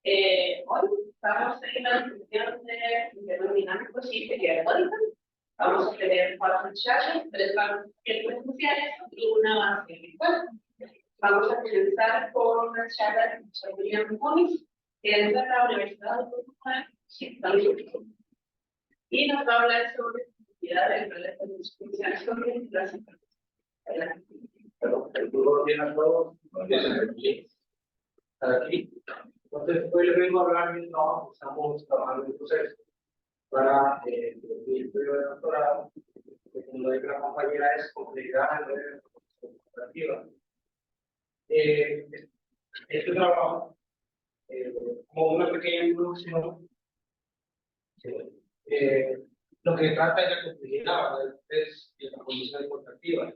Hoy estamos en la discusión de termodinámico simple y teórica. Vamos a tener 4 ensayos, 3 presenciales y una base virtual. Vamos a comenzar con una charla del profesor William Cummings, que es de la Universidad de California, y nos va a hablar sobre la actividad de las funciones cognitivas. Buenos días a todos. Aquí. Entonces, hoy les vengo a hablar de un trabajo que estamos trabajando en el proceso para mi estudio de doctorado, que como lo dice la compañera es complejidad de cooperativa. Este trabajo, como una pequeña introducción, lo que trata es la complejidad de la condición cooperativa,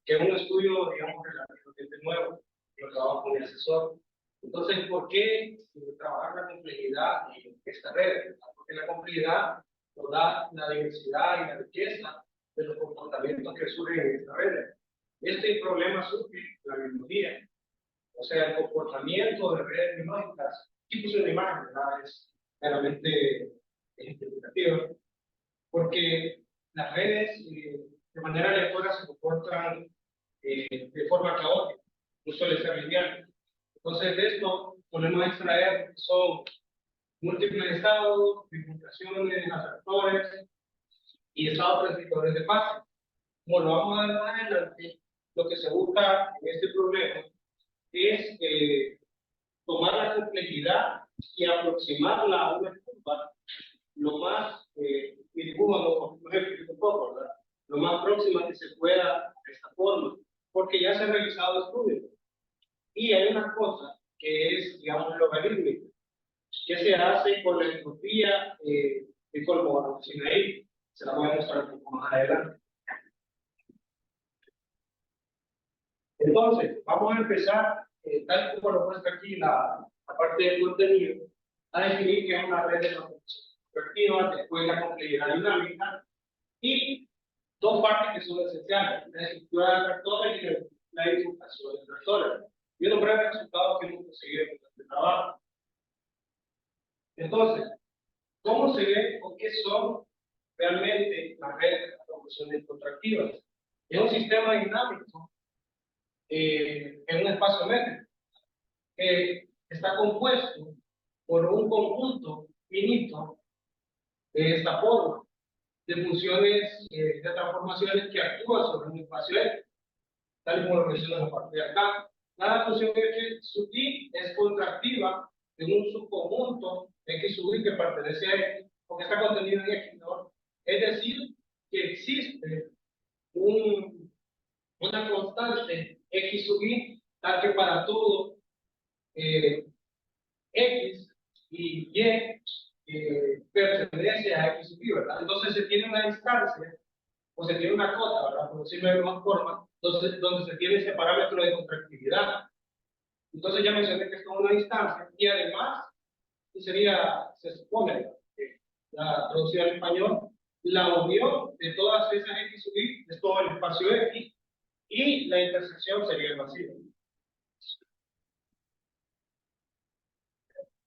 que es un estudio, digamos, relativamente nuevo, lo trabajo con el asesor. Entonces, ¿por qué trabajar la complejidad en esta red? Porque la complejidad nos da la diversidad y la riqueza de los comportamientos que surgen en esta red. Este problema surge en la biología, o sea, el comportamiento de redes biológicas. Aquí puse una imagen, ¿verdad? Es meramente ejemplificativa, porque las redes de manera aleatoria se comportan de forma caótica, no suele ser lineal. Entonces, de esto podemos extraer que son múltiples estados, bifurcaciones, atractores y estados transitores de fase. Como lo vamos a ver más adelante, lo que se busca en este problema es tomar la complejidad y aproximarla a una curva lo más, mi dibujo no ejemplifica un poco, ¿verdad? Lo más próxima que se pueda de esta forma, porque ya se han realizado estudios. Y hay una cosa que es, digamos, logarítmica, que se hace con la entropía de Kolmogorov-Sinaí. Se la voy a mostrar un poco más adelante. Entonces, vamos a empezar, tal como lo muestra aquí la parte del contenido, a definir qué es una red de transformación cooperativa, después la complejidad dinámica, y dos partes que son esenciales, la estructura de atractores y la bifurcación de atractores. Y unos breves resultados que hemos conseguido en este trabajo. Entonces, ¿cómo se ve o qué son realmente las redes de transformaciones contractivas? Es un sistema dinámico en un espacio métrico que está compuesto por un conjunto finito de esta forma, de funciones de transformaciones que actúan sobre un espacio X, tal como lo menciona la parte de acá. Cada función X sub I es contractiva en un subconjunto X sub I que pertenece a X, porque está contenido en X, ¿no? Es decir, que existe una constante X sub I, tal que para todo X y Y pertenece a X sub I, ¿verdad? Entonces se tiene una distancia, o se tiene una cota, ¿verdad? Por decirlo de alguna forma, donde se tiene ese parámetro de contractividad. Entonces ya mencioné que es como una distancia, y además, se supone, la traducción en español, la unión de todas esas X sub I es todo el espacio X, y la intersección sería el vacío.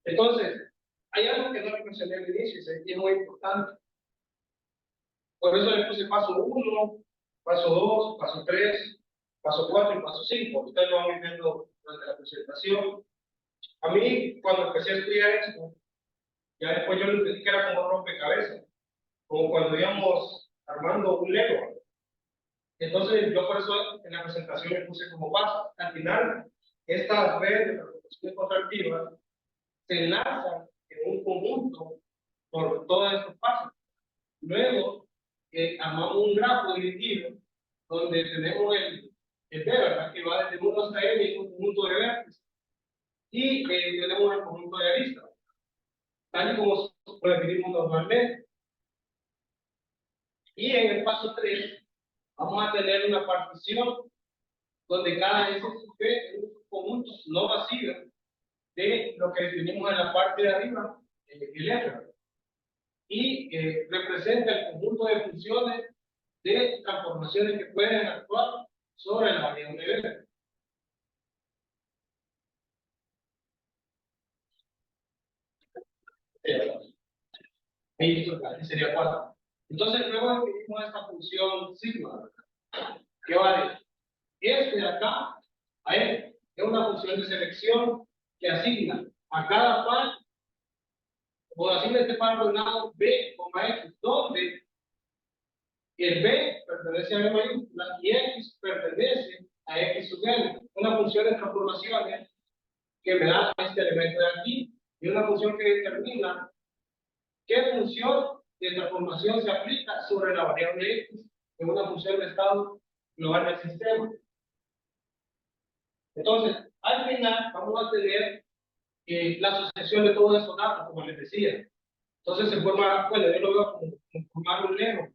Entonces, hay algo que no le mencioné al inicio y es muy importante. Por eso le puse paso 1, paso 2, paso 3, paso 4 y paso 5. Ustedes lo van a ir viendo durante la presentación. A mí, cuando empecé a estudiar esto, ya después yo lo entendí que era como rompecabezas, como cuando íbamos armando un Lego. Entonces, yo por eso en la presentación le puse como paso. Al final, esta red de transformaciones contractivas se enlaza en un conjunto por todos estos pasos. Luego, armamos un grafo dirigido donde tenemos el B, ¿verdad? Que va desde 1 hasta N y un conjunto de vértices. Y tenemos el conjunto de aristas, tal y como lo definimos normalmente. Y en el paso 3, vamos a tener una partición donde cada S sub B es un conjunto no vacío de lo que definimos en la parte de arriba, el F. Y representa el conjunto de funciones de transformaciones que pueden actuar sobre la variable B. Ahí sería 4. Entonces, luego definimos esta función sigma, que va de acá a este. Es una función de selección que asigna a cada par, o asigna este par ordenado B, X, donde el B pertenece a B mayúscula y X pertenece a X sub n. Una función de transformaciones que me da este elemento de aquí, y una función que determina qué función de transformación se aplica sobre la variable X en una función de estado global del sistema. Entonces, al final vamos a tener la asociación de todos esos datos, como les decía. Entonces se forma, bueno, yo lo veo como formar un Lego,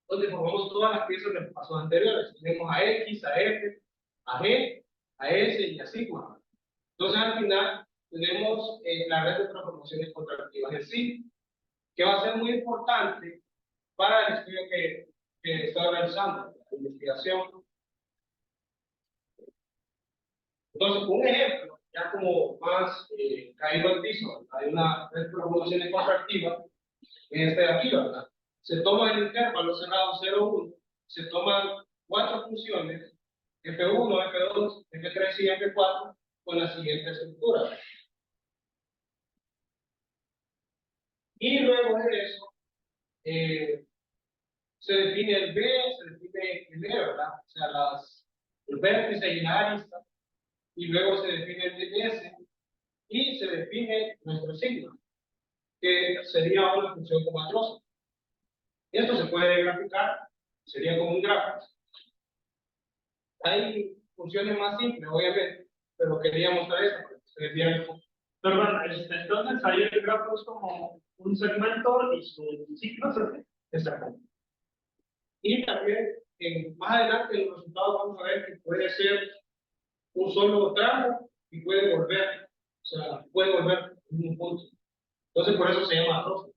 donde formamos todas las piezas de los pasos anteriores. Tenemos a X, a F, a G, a S y a sigma. Entonces al final tenemos la red de transformaciones contractivas en sí, que va a ser muy importante para el estudio que estoy realizando, la investigación. Entonces, un ejemplo, ya como más caído al piso, hay una red de transformaciones contractivas en este de aquí, ¿verdad? Se toma el intervalo cerrado 0, 1, se toman 4 funciones, F1, F2, F3 y F4, con la siguiente estructura. Y luego de eso, se define el B, se define el E, ¿verdad? O sea, el vértice y la arista, y luego se define el S, y se define nuestro sigma, que sería una función comatrosa. Esto se puede graficar, sería como un gráfico. Hay funciones más simples, obviamente, pero quería mostrar eso para que ustedes vieran. Perdón, entonces ahí el grafo es como un segmento y sus ciclos, ¿sí? Exactamente. Y también, más adelante en los resultados vamos a ver que puede ser un solo tramo y puede volver, o sea, puede volver en un punto. Entonces, por eso se llama arroz.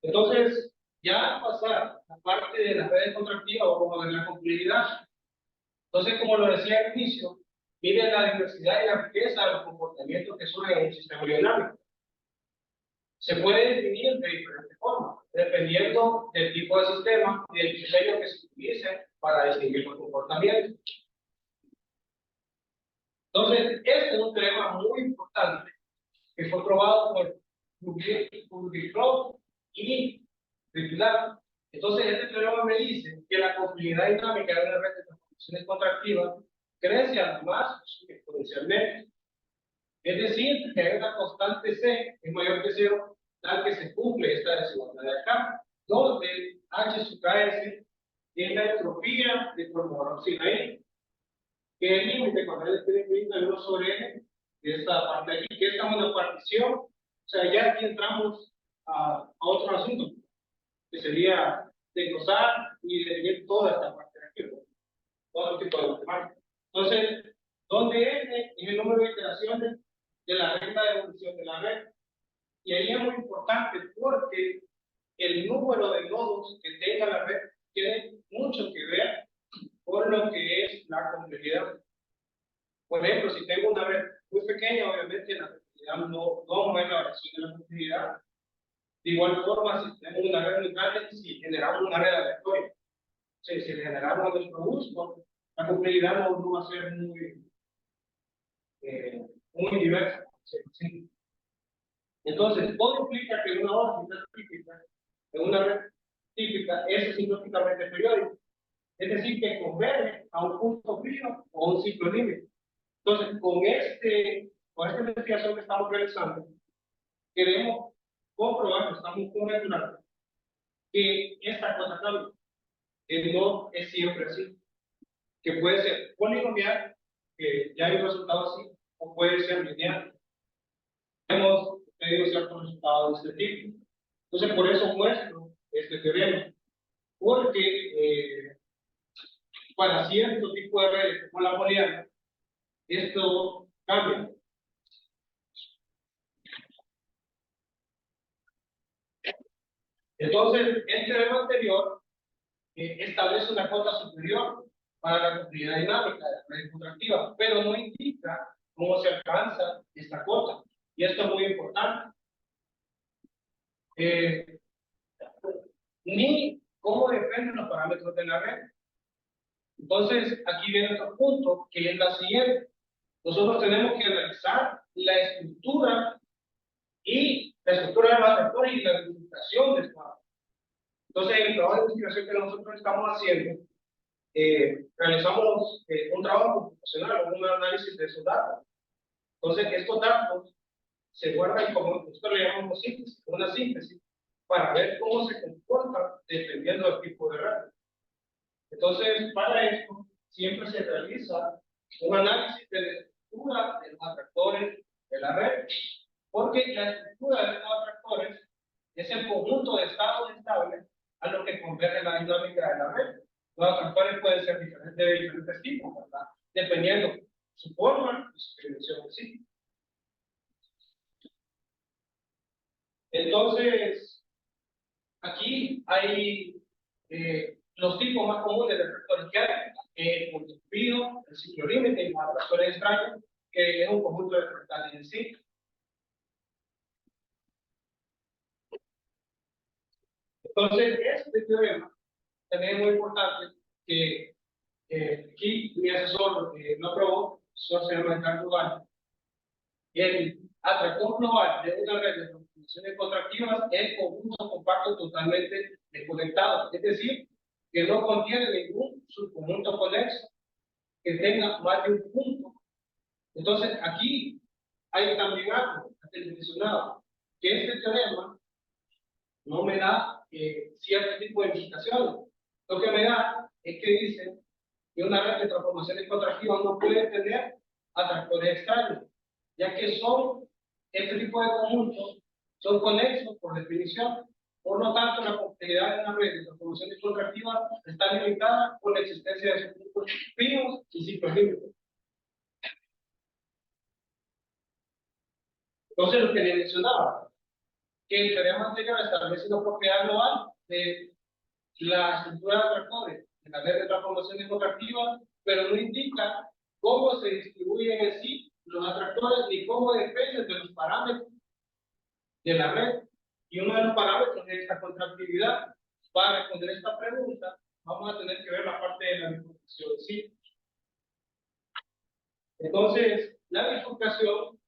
Entonces, ya pasar a parte de las redes contractivas, vamos a ver la complejidad. Entonces, como lo decía al inicio, miren la diversidad y la riqueza de los comportamientos que surgen en un sistema dinámico. Se puede definir de diferentes formas, dependiendo del tipo de sistema y del diseño que se utilice para distinguir los comportamientos. Entonces, este es un teorema muy importante que fue probado por Rubikov y Dirichlet. Entonces, este teorema me dice que la complejidad dinámica de una red de transformaciones contractivas crece además exponencialmente. Es decir, que hay una constante C que es mayor que 0, tal que se cumple esta desigualdad de acá, donde H sub KS es la entropía de cromodoxina I, que es el límite cuando él esté definido el 1 sobre N de esta parte de aquí, que es como una partición. O sea, ya aquí entramos a otro asunto, que sería desglosar y definir toda esta parte de aquí, todo tipo de matemáticas. Entonces, donde N es el número de iteraciones de la regla de evolución de la red. Y ahí es muy importante porque el número de nodos que tenga la red tiene mucho que ver con lo que es la complejidad. Por ejemplo, si tengo una red muy pequeña, obviamente la complejidad no es la variación de la complejidad. De igual forma, si tenemos una red muy grande, si generamos una red aleatoria, o sea, si le generamos a nuestro gusto, la complejidad no va a ser muy diversa. ¿Sí? Entonces, todo implica que una órbita típica, en una red típica, es asintóticamente periódico. Es decir, que converge a un punto fijo o a un ciclo límite. Entonces, con esta investigación que estamos realizando, queremos comprobar, estamos conjecturando, que esta cosa cambia, que no es siempre así, que puede ser polinomial, que ya hay un resultado así, o puede ser lineal. Hemos tenido ciertos resultados de este tipo. Entonces, por eso muestro este teorema, porque para cierto tipo de redes como la booleana, esto cambia. Entonces, el teorema anterior establece una cota superior para la complejidad dinámica de la red contractiva, pero no indica cómo se alcanza esta cota. Y esto es muy importante. ni cómo dependen los parámetros de la red. Entonces, aquí viene otro punto, que es la siguiente. Nosotros tenemos que analizar la estructura de los atractores y la identificación de estos. Entonces, en el trabajo de investigación que nosotros estamos haciendo, realizamos un trabajo computacional, un análisis de esos datos. Entonces, estos datos se guardan como nosotros le llamamos síntesis, una síntesis, para ver cómo se comporta dependiendo del tipo de red. Entonces, para esto, siempre se realiza un análisis de la estructura de los atractores de la red, porque la estructura de estos atractores es el conjunto de estados estables a lo que converge la dinámica de la red. Los atractores pueden ser de diferentes tipos, ¿verdad? Dependiendo su forma y su dimensión en sí. Entonces, aquí hay los tipos más comunes de atractores que hay: el multiplido, el ciclo límite y los atractores extraños, que es un conjunto de fractales en sí. Entonces, este teorema también es muy importante que aquí mi asesor lo aprobó, eso se llama el global. El atractor global de una red de transformaciones contractivas es conjunto compacto totalmente desconectado, es decir, que no contiene ningún subconjunto conexo que tenga más de un punto. Entonces, aquí hay también algo que mencionaba, que este teorema no me da cierto tipo de indicaciones. Lo que me da es que dice que una red de transformaciones contractivas no puede tener atractores extraños, ya que este tipo de conjuntos son conexos por definición. Por lo tanto, la complejidad de una red de transformaciones contractivas está limitada por la existencia de subgrupos fijos y ciclos límites. Entonces, lo que le mencionaba, que el teorema anterior establece una propiedad global de la estructura de atractores en la red de transformaciones contractivas, pero no indica cómo se distribuyen en sí los atractores ni cómo dependen de los parámetros de la red. Y uno de los parámetros es esta contractividad. Para responder esta pregunta, vamos a tener que ver la parte de la bifurcación en sí. Entonces, la bifurcación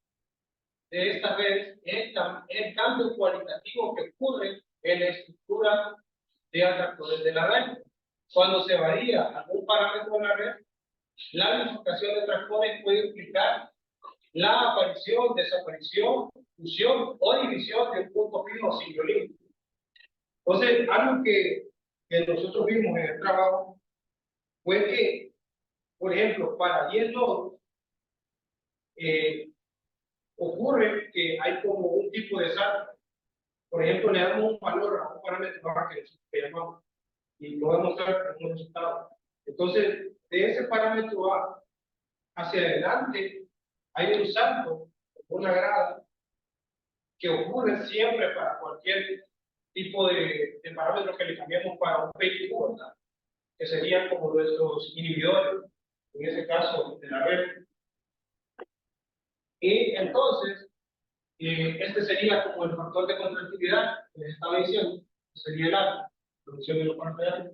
de esta red es el cambio cualitativo que ocurre en la estructura de atractores de la red. Cuando se varía algún parámetro de la red, la bifurcación de atractores puede implicar la aparición, desaparición, fusión o división de un punto fijo o ciclo límite. Entonces, algo que nosotros vimos en el trabajo fue que, por ejemplo, para 10 nodos, ocurre que hay como un tipo de salto. Por ejemplo, le damos un valor a un parámetro A que llamamos, y lo voy a mostrar como resultado. Entonces, de ese parámetro A hacia adelante, hay un salto, una grada, que ocurre siempre para cualquier tipo de parámetro que le cambiemos para un PIQ, ¿verdad? Que serían como nuestros inhibidores, en ese caso de la red. Y entonces, este sería como el factor de contractividad que les estaba diciendo, que sería el alfa, lo mencioné en la parte de arriba.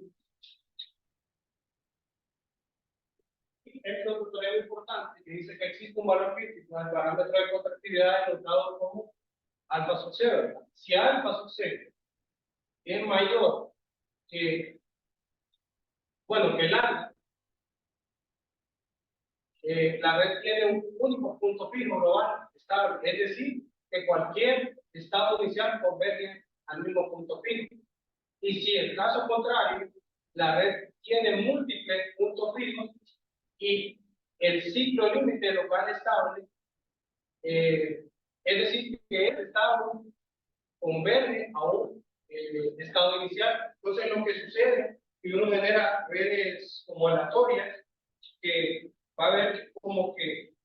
Este otro teorema importante que dice que existe un valor crítico del parámetro de contractividad denotado como alfa sub c, ¿verdad? Si alfa sub c es mayor que, bueno, que el alfa, la red tiene un único punto fijo global estable, es decir, que cualquier estado inicial converge al mismo punto fijo. Y si el caso contrario, la red tiene múltiples puntos fijos y el ciclo límite local estable, es decir, que el estado converge a un estado inicial. Entonces, lo que sucede es que uno genera redes como aleatorias que va a ver como que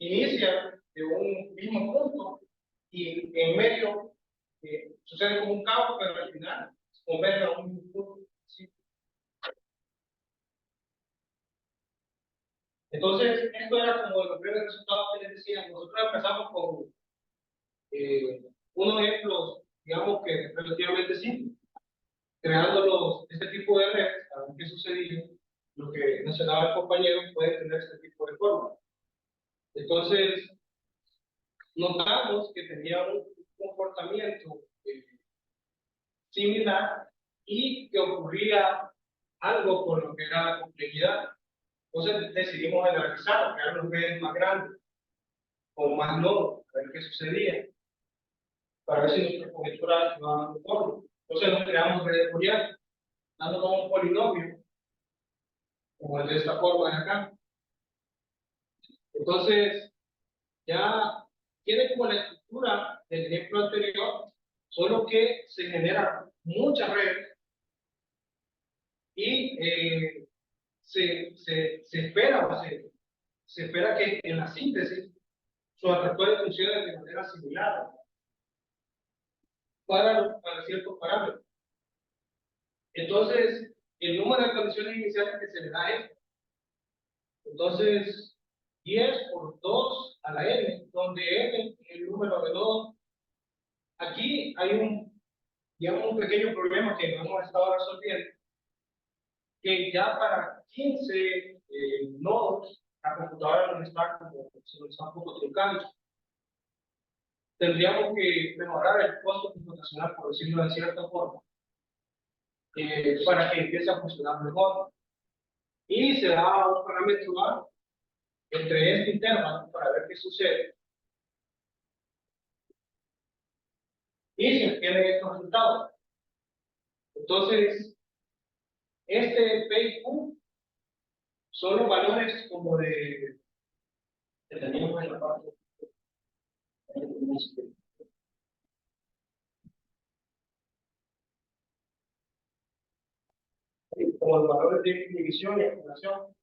inicia de un mismo punto y en medio sucede como un cabo, pero al final converge a un mismo punto. ¿Sí? Entonces, esto era como los primeros resultados que les decía. Nosotros empezamos con unos ejemplos digamos que relativamente simple, creando este tipo de redes, a ver qué sucedía, lo que mencionaba el compañero puede tener este tipo de forma. Entonces, notamos que tenía un comportamiento similar y que ocurría algo con lo que era la complejidad. Entonces decidimos analizar, crear los redes más grandes, con más nodos, a ver qué sucedía, para ver si nuestras conjeturas iban dando forma. Entonces nos creamos redes booleanas, dando como un polinomio, como el de esta forma de acá. Entonces, ya tiene como la estructura del ejemplo anterior, solo que se generan muchas redes y se espera se espera que en la síntesis sus atractores funcionen de manera similar para ciertos parámetros. Entonces, el número de condiciones iniciales que se le da es, entonces, 10 por 2 a la n, donde n es el número de nodos. Aquí hay digamos, un pequeño problema que no hemos estado resolviendo, que ya para 15 nodos, la computadora nos está un poco truncando. Tendríamos que mejorar el costo computacional, por decirlo de cierta forma, para que empiece a funcionar mejor. Y se da un parámetro A entre este intervalo para ver qué sucede. Y se obtienen estos resultados. Entonces, este P y Q son los valores como que teníamos en la parte. Como los valores de división y acumulación.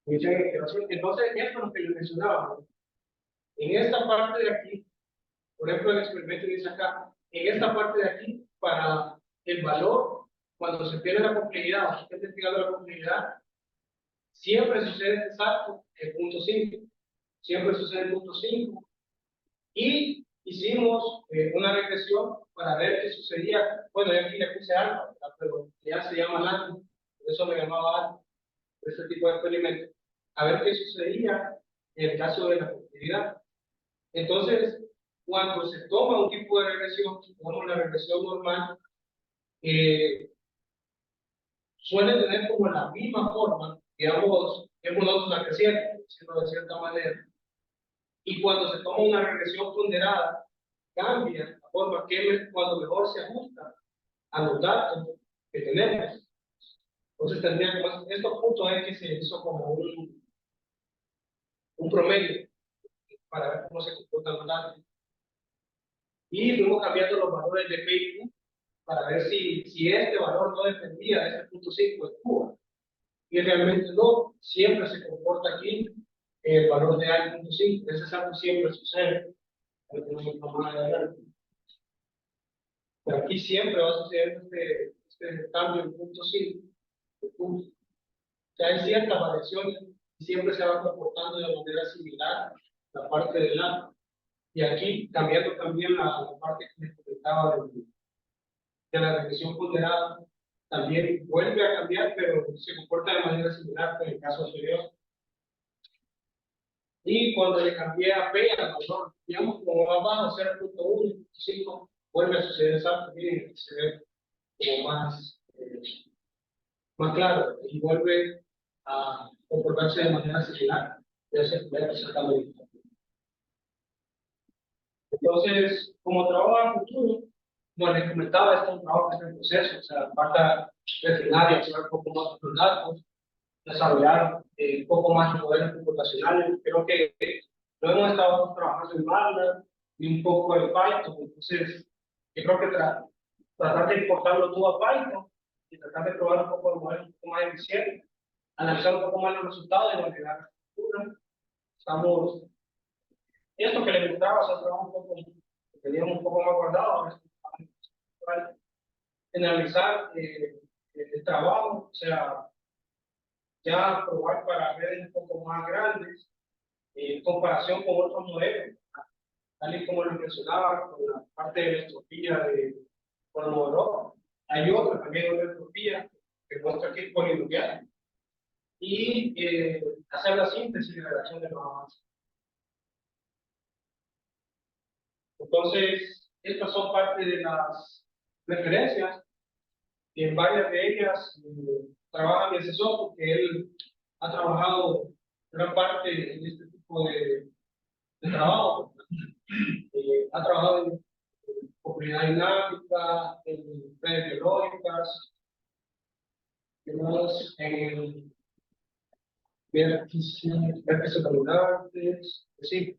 Entonces, esto es lo que les mencionaba. En esta parte de aquí, por ejemplo, el experimento dice acá, en esta parte de aquí, para el valor, cuando se pierde la complejidad o se está investigando la complejidad, siempre sucede este salto, el punto 5. Siempre sucede el punto 5. Y hicimos una regresión para ver qué sucedía. Bueno, yo aquí le puse alfa, pero ya se llama alfa, por eso me llamaba alfa, este tipo de experimento. A ver qué sucedía en el caso de la complejidad. Entonces, cuando se toma un tipo de regresión, como la regresión normal, suele tener como la misma forma, digamos, es monótona creciente, decirlo de cierta manera. Y cuando se toma una regresión ponderada, cambia la forma que cuando mejor se ajusta a los datos que tenemos. Entonces tendría como estos puntos es que se hizo como un promedio para ver cómo se comportan los datos. Y fuimos cambiando los valores de P y Q para ver si este valor no dependía de ese punto 5 de Cuba. Y realmente no, siempre se comporta aquí el valor de A y punto 5. Ese salto siempre sucede. Pero aquí siempre va a suceder este cambio en punto 5. O sea, hay ciertas variaciones y siempre se va comportando de manera similar la parte del lado. Y aquí, cambiando también la parte que les comentaba de la regresión ponderada, también vuelve a cambiar, pero se comporta de manera similar que en el caso anterior. Y cuando le cambié a P al valor, digamos, como va abajo, 0.1, 5, vuelve a suceder exacto, miren, se ve como más claro, y vuelve a comportarse de manera similar. Ya se puede presentar. Entonces, como trabajo a futuro, bueno, les comentaba, este es un trabajo que está en proceso, o sea, falta refinar y hacer un poco más los datos, desarrollar un poco más los modelos computacionales. Creo que lo hemos estado trabajando en MATLAB y un poco en Python, entonces yo creo que tratar de importarlo todo a Python y tratar de probar un poco de modelos un poco más eficientes, analizar un poco más los resultados y validar la estructura. Estamos, esto que les gustaba, o sea, trabajamos un poco, teníamos un poco más guardado, ahora en analizar el trabajo, o sea, ya probar para redes un poco más grandes en comparación con otros modelos, tal y como lo mencionaba, con la parte de la entropía de Kolmogorov. Hay otra también, una entropía que muestra que es polinomial, y hacer la síntesis de la reacción de los avances. Entonces, estas son parte de las referencias, y en varias de ellas trabaja mi asesor, porque él ha trabajado gran parte en este tipo de trabajo. Ha trabajado en propiedad dinámica, en redes biológicas, en vértices celulares, sí.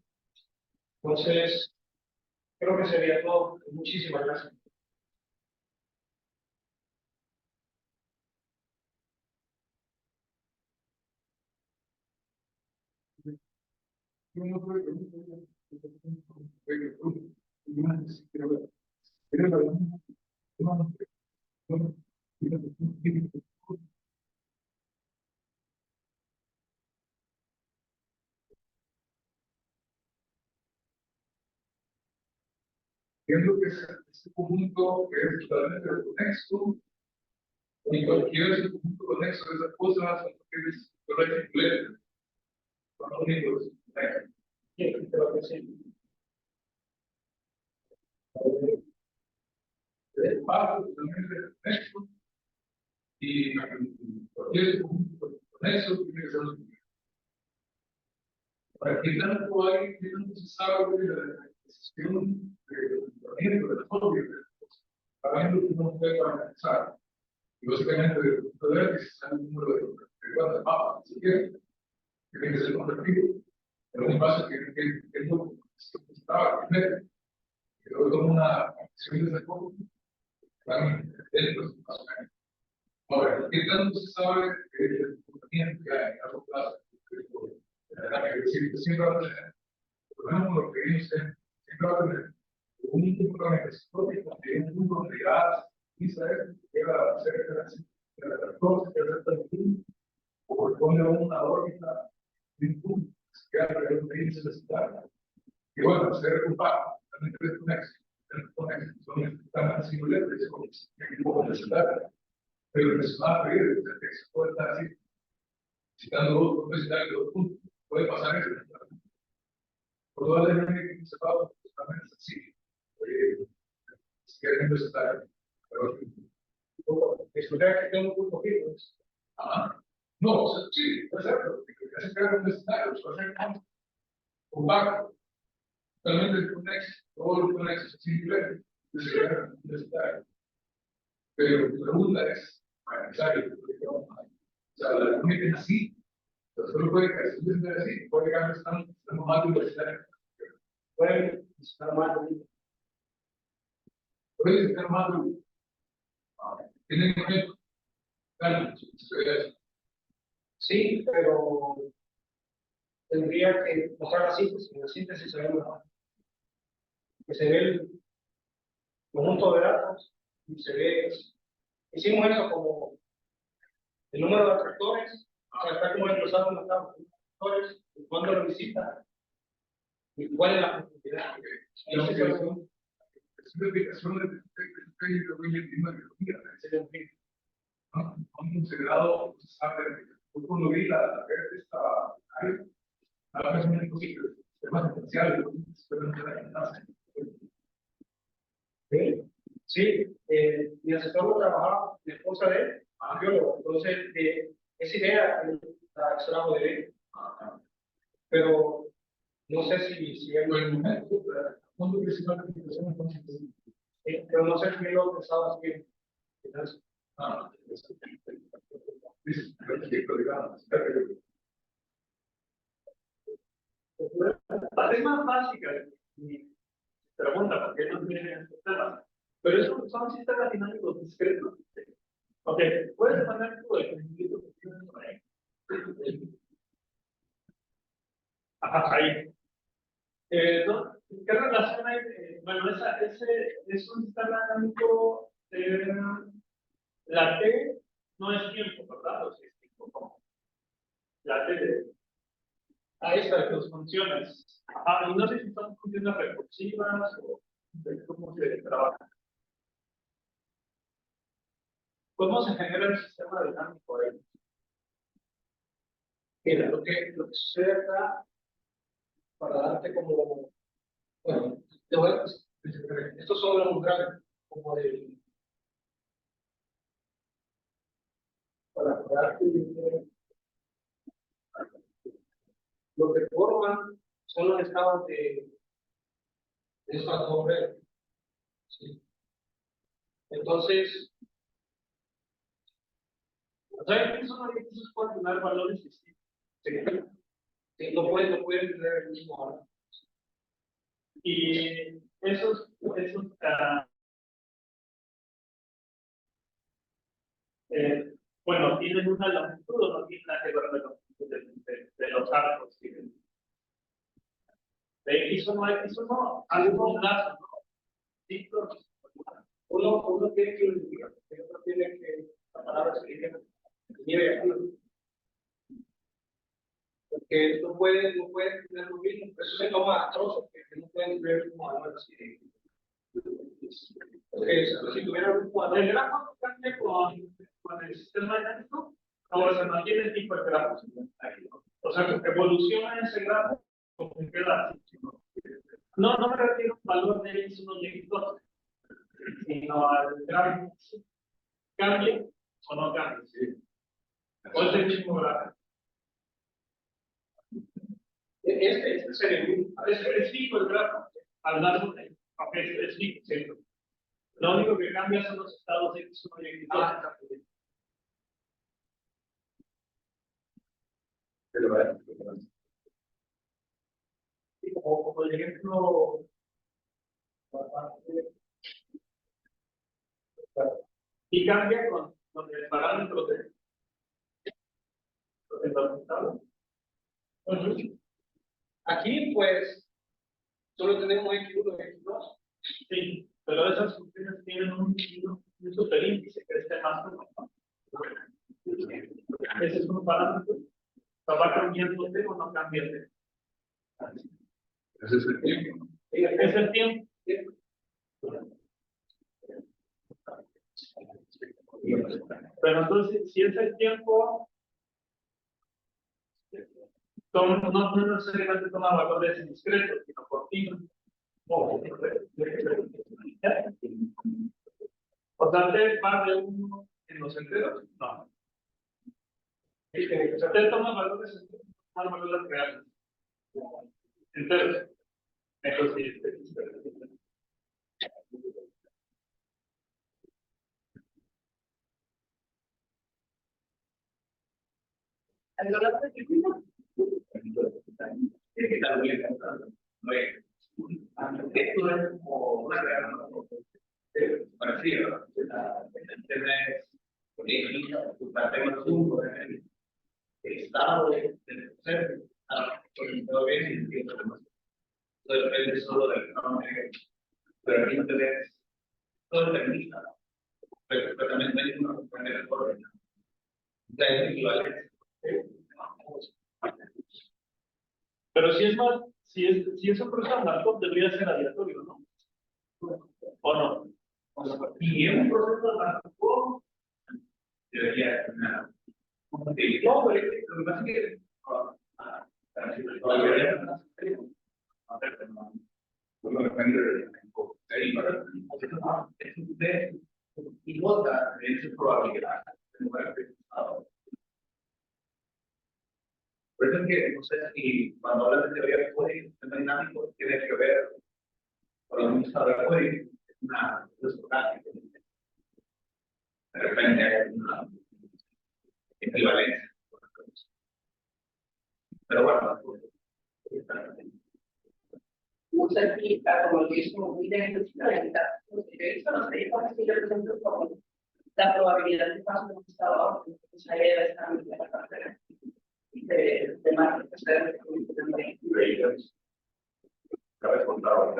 Entonces, creo que sería todo. Muchísimas gracias. Entiendo que este conjunto que es totalmente conexo, y cualquier ese conjunto conexo de esas cosas, que es totalmente completo, son los únicos. Creo que sí. El paso totalmente conexo, y cualquier ese conjunto conexo tiene que ser los únicos. Para que tanto hay, que no se sabe de la decisión de la forma, para mí no se puede analizar. Y básicamente, de poder que se sale un número de cuantas mapas, si quieren, que tiene que ser convertido. Pero un paso que no estaba primero, que luego toma una acción de ese poco, para mí, dentro de paso. Ahora, ¿qué tanto se sabe del comportamiento que hay a largo plazo? Siempre va a tener, por lo menos lo que ellos siempre va a tener un comportamiento psicológico, un punto donde ya Israel llega a ser de las cosas que o corresponde a una órbita de un punto que alrededor de ellos se necesita. Y bueno, ser culpable, también es un éxito, son tan singulares como que no pueden necesitar. Pero el personaje de el texto puede estar así, citando dos profesionales de dos puntos, puede pasar eso. Probablemente que sepamos justamente así, si quieren presentar, pero Escuchar que tengo un punto fijo. no, o sea, sí, exacto, que se crean un escenario, o sea, compacto, totalmente conexo, todos los conexos, simple, se crean un escenario. Pero mi pregunta es, necesario, o sea, la única es así, solo puede que es así, puede que están más universitarios. Pueden estar más. Puede estar más. Tienen que Sí, pero tendría que mostrar la síntesis. La síntesis se ve mejor. Que se ve el conjunto de datos y se ve. Hicimos eso como el número de atractores, está como desglosado en los campos. Atractores, cuándo lo visitan y cuál es la profundidad. la explicación de han considerado, saber, cuando vi la esta área, a veces muy posible, temas potenciales, Sí, mi asesor lo trabajaba, mi esposa de él, biólogo, entonces esa idea la extrajo de él, pero no sé si él el momento, el punto principal de la entonces, pero no sé si él lo pensaba así. La tema básica de mi pregunta, ¿por qué no tienen sistemas? Pero eso son sistemas dinámicos discretos. Ok, puedes poner tu ejemplo que tienes por ahí. Ajá, ahí. ¿No? ¿Qué relación hay? Bueno, ese es un sistema dinámico. La T no es tiempo, ¿verdad? O sea, es tiempo como. La T de. Ahí están tus funciones. Y no sé si son funciones recursivas o de cómo se trabaja. ¿Cómo se genera el sistema dinámico ahí? Mira, lo que sucede acá, para darte como, bueno, te voy a estos son los umbrales, como de, para darte lo que forman son los estados de estas dos redes. ¿Sí? Entonces, O sea, que son orientados pueden tener valores distintos. sí, no pueden tener el mismo valor. Y esos bueno, tienen una longitud o no tienen nada que ver con la longitud de los arcos. De X o no, algunos lazos, ¿no? Sí, Uno tiene que unificar, el otro tiene que, la palabra se dice, nieve aquí. Porque no pueden tener lo mismo, eso se toma a trozos, que no pueden ver el mismo valor así. Si tuvieran un cuadro, el grafo cambia con el sistema dinámico, o se mantiene el tipo de grafo. O sea, que evoluciona ese grafo como que queda así. No me refiero a un valor de X1 y X2, sino al grafo. ¿Cambia o no cambia? O es el mismo grafo. este sería el mismo. Es fijo el grafo, al darlo, es fijo, ¿cierto? Lo único que cambia son los estados X1 y X2. Como el ejemplo, Y cambia con el parámetro de los estados. aquí pues solo tenemos X1 y X2. Sí, pero esas funciones tienen un superíndice que es más o menos. Ese es un parámetro. ¿Va cambiando o no cambia? Ese es el tiempo. Es el tiempo. Pero entonces, si es el tiempo, no necesariamente toma valores discretos, sino continuos. O sea, ¿usted va de uno en los enteros? No. Usted toma valores enteros, toma valores reales. Enteros. Eso sí, Esto es como una gran parecida, tienes tu tema asunto, el estado del ser, todo bien, entiendo. Todo depende solo del fenómeno, pero el interés, todo termina, pero también hay una manera por la equivalencia. pero si es más, si es un proceso Markov, debería ser aleatorio, ¿no? ¿O no? Y en un proceso de Markov debería terminar. No, pero lo que pasa es que y vota en su probabilidad. Por eso es que, no sé si cuando hablas de teoría de código dinámico, tiene que ver, por lo menos ahora de código, es una estocástica. De repente hay una equivalencia. Pero bueno, no se explica como que es muy de la porque eso no sé cómo es que yo presento como la probabilidad de paso de un estado a otro, entonces ahí debe estar en la parte de marketing, Cada vez contaba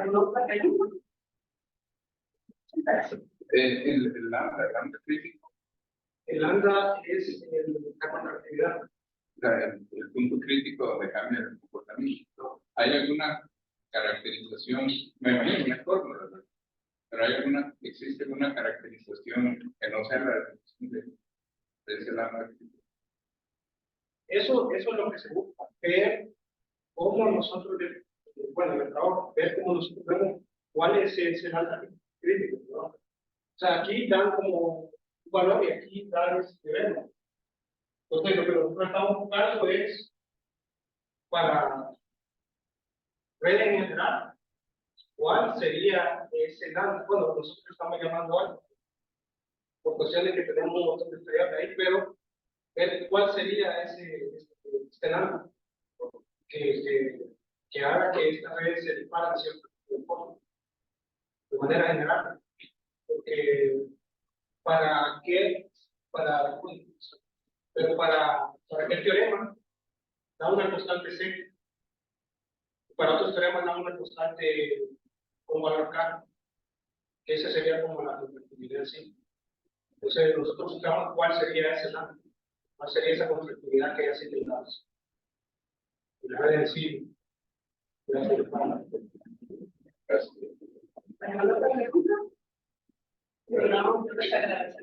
¿Alguna pregunta? El lambda crítico, El lambda es la contractividad. el punto crítico donde cambia el comportamiento. ¿Hay alguna caracterización? Me imagino una fórmula, ¿verdad? Pero existe alguna caracterización que no sea la definición de ese lambda crítico. Eso es lo que se busca, ver cómo nosotros, bueno, en el trabajo, ver cómo nosotros vemos cuál es ese lambda crítico, ¿no? O sea, aquí dan como un valor y aquí dan ese nivel. Entonces, lo que nosotros estamos buscando es para redes en general, ¿cuál sería ese lambda? Bueno, nosotros estamos llamando algo, por cuestiones que tenemos un montón de estrellas ahí, pero ver cuál sería este lambda que haga que esta red se dispare de cierta forma, de manera general. Porque para qué, pero para qué teorema da una constante C, para otros teoremas da una constante con valor K, que esa sería como la contractividad en sí. Entonces nosotros buscamos cuál sería ese lambda, cuál sería esa contractividad que hay así de lados. Y la red en sí, Gracias. ¿Alguna pregunta? No, muchas gracias.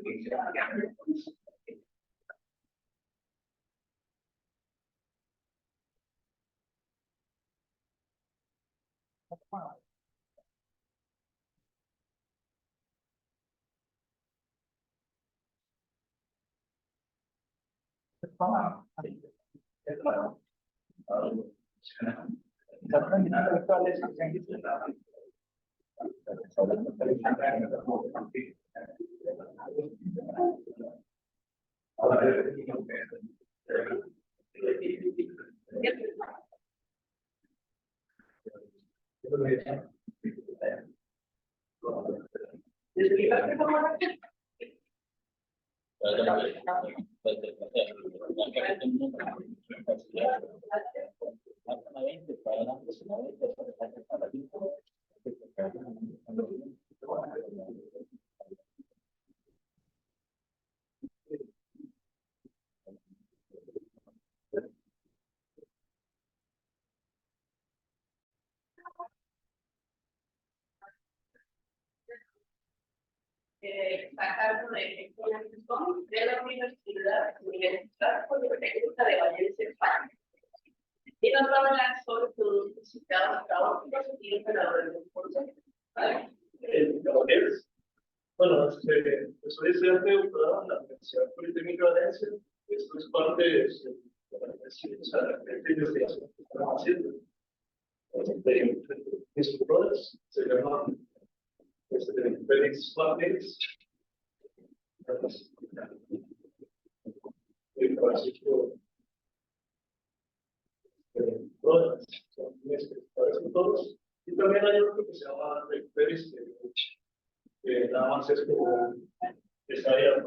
Sacarlo de la Universidad Politécnica de Valencia, España. Y no trabajar sobre productos y cada y operadores de curso. Bueno, soy estudiante de doctorado en la Universidad Politécnica de Valencia. Esto es parte de la investigación que estamos haciendo. Mis tutores se llaman Félix Martínez. Todos. Y también hay otro que se llama Félix, que nada más es como esa área.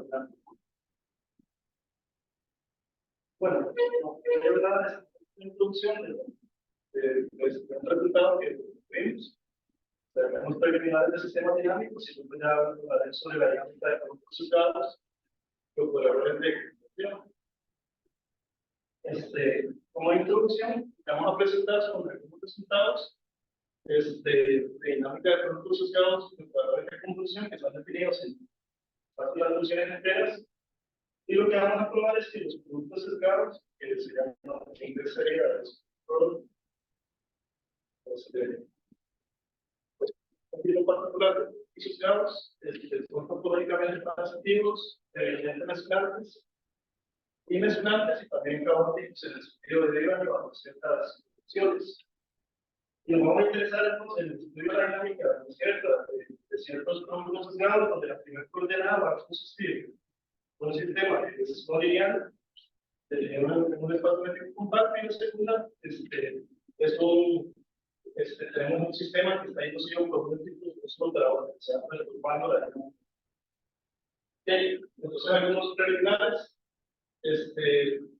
Bueno, de verdad es una introducción del resultado que vimos. Tenemos preliminares de sistemas dinámicos y luego ya hablaré sobre la dinámica de productos resultados, operadores de ejecución. Como introducción, vamos a presentar sobre algunos resultados de dinámica de productos asociados y operadores de conjunción que son definidos en las funciones enteras. Y lo que vamos a probar es que los productos sesgados, que se llaman índice de los productos, en particular, y sesgados, son topológicamente transitivos, evidentemente mezclantes, y mezclantes y también caóticos en el sentido de deriva bajo ciertas funciones. Y nos vamos a interesar entonces en el estudio de la dinámica de ciertos productos sesgados, donde la primera coordenada va a consistir un sistema que es no lineal, en un espacio métrico compacto, y la segunda tenemos un sistema que está inducido por un tipo de controlador que se llama perturbando la dinámica. Entonces, algunos preliminares,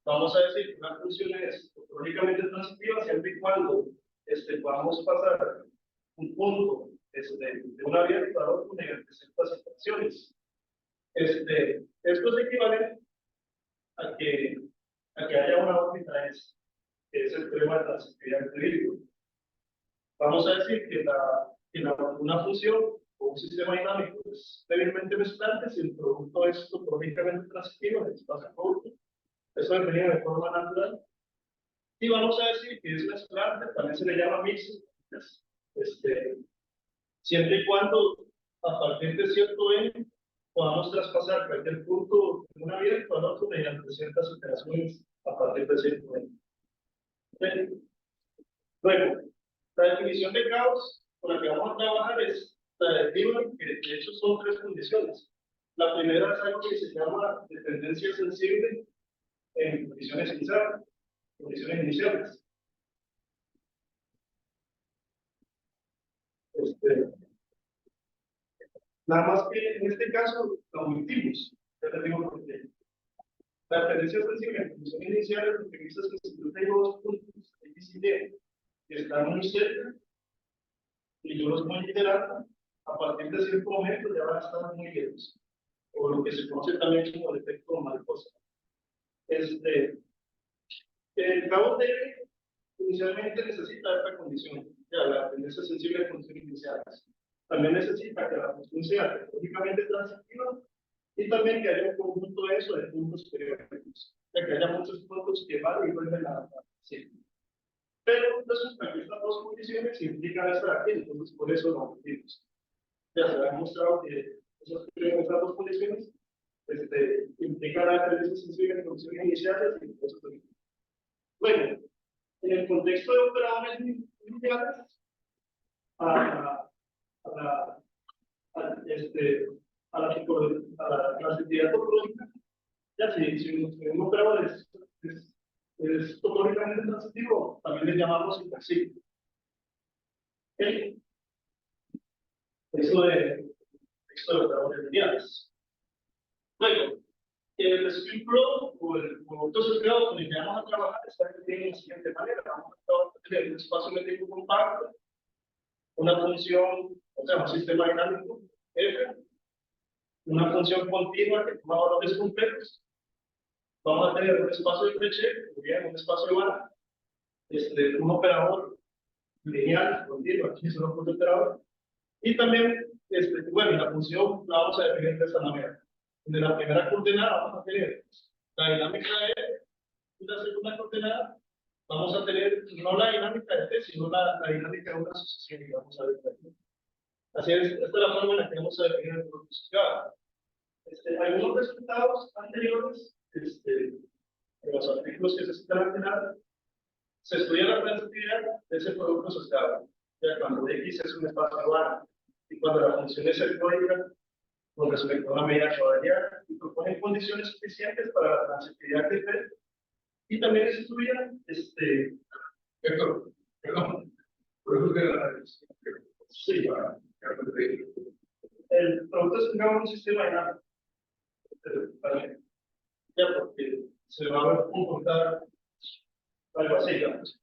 vamos a decir que una función es topológicamente transitiva siempre y cuando podamos pasar un punto de una vía de otro mediante ciertas situaciones. Esto es equivalente a que haya una órbita S, que es el teorema de transitividad del vehículo. Vamos a decir que una función o un sistema dinámico es débilmente mezclante si el producto es topológicamente transitivo en el espacio producto. Eso definido de forma natural. Y vamos a decir que es mezclante, también se le llama mixto, siempre y cuando a partir de cierto n podamos traspasar cualquier punto de una vía al otro mediante ciertas operaciones a partir de cierto n. Luego, la definición de caos con la que vamos a trabajar es la de Riemann, que de hecho son tres condiciones. La primera es algo que se llama dependencia sensible en condiciones iniciales. Nada más que en este caso lo omitimos. Ya les digo por qué. La dependencia sensible en condiciones iniciales lo que dice es que si yo tengo dos puntos X y Y que están muy cerca y yo los voy iterando, a partir de cierto momento ya van a estar muy lejos, o lo que se conoce también como el efecto mariposa. El cabo debe inicialmente necesita esta condición, ya la dependencia sensible en condiciones iniciales. También necesita que la función sea tecnológicamente transitiva y también que haya un conjunto de eso de puntos periódicos, ya que haya muchos puntos que van y vuelven a sí. Pero resulta que estas dos condiciones implican esta aquí, entonces por eso lo metimos. Ya se ha demostrado que estas dos condiciones implican la dependencia sensible en condiciones iniciales y por eso lo metimos. Bueno, en el contexto de operadores iniciales, a la clasicidad topológica, ya si un operador es topológicamente transitivo, también le llamamos impresible. Eso de operadores lineales. Luego, el spin flow o el producto sesgado con el que vamos a trabajar está definido de la siguiente manera. Vamos a tener un espacio métrico compacto, una función, o sea, un sistema dinámico F, una función continua que toma valores completos. Vamos a tener un espacio de Frechet, bien, un espacio bar, un operador lineal, continuo, aquí es un operador. Y también, bueno, la función la vamos a definir de esta manera. De la primera coordenada vamos a tener la dinámica de F, y la segunda coordenada vamos a tener no la dinámica de T, sino la dinámica de una asociación que vamos a ver aquí. Así es, esta es la forma en la que vamos a definir el producto sesgado. Algunos resultados anteriores, en los artículos que se citan al final, se estudia la transitividad de ese producto sesgado. Ya cuando X es un espacio bar y cuando la función es eclógica con respecto a una medida que variar y proponen condiciones suficientes para la transitividad de T. Y también se estudia Perdón, por eso que la sí, el producto sesgado es un sistema dinámico. Ya, porque se va a comportar algo así, digamos.